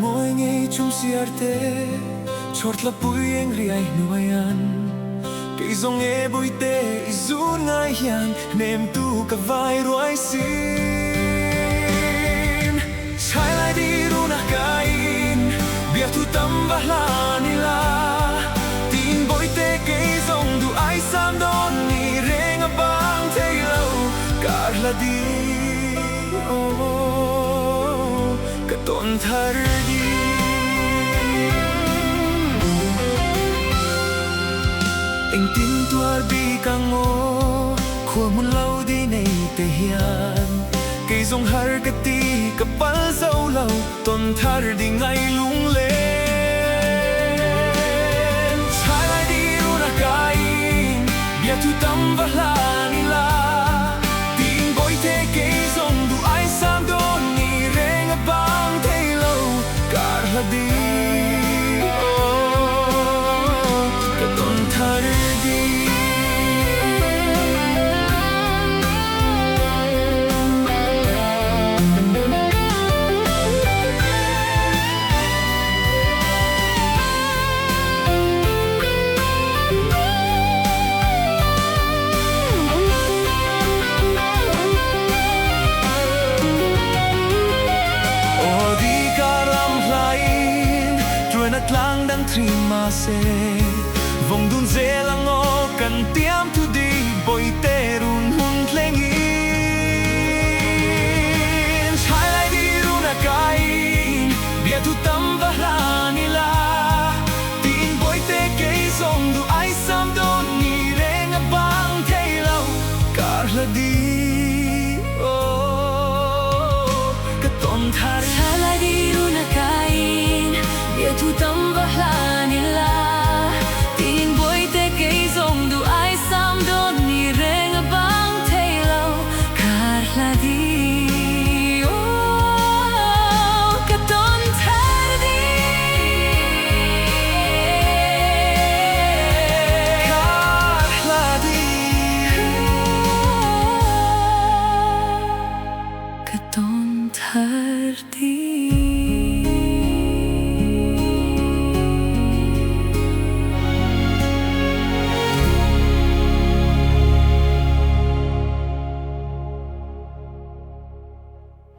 môi ngei chung siarte chort la pui eng riai nuayan cây zawng e bui te izun ngai hian nem tu ka vai ruai sin chai lai di runa kain bia tu tam va la ni la tin boi te cây zawng du ai sam don ni reng a bang thei lo kar la di ka ton thar di anh tin tuar bi kang o khua mun lâu đi nei te hian cây zawng har ka ti ka pal zo lo ton thar đi ngay lung lên chai lai đi una kain bia tu tam va la ni la tin boi te cây zawng du ai sam don ni reng a bang thei lo kar la di ka ton thar lang đang thri ma se vòng đun dễ lang o cần tiêm thu đi bồi tê run hun leng in chai lai đi runa kain bia thu tam va la ni la tin bồi tê cây zawng du ai sam don ni reng a bang thei lo kar la di ka ton thar chai lai đi runa kain bia thu tam va la ni la tin boi te cây zawng du ai sam don ni reng a bang thei lo kar la di ka ton thar di kar la di ka ton thar di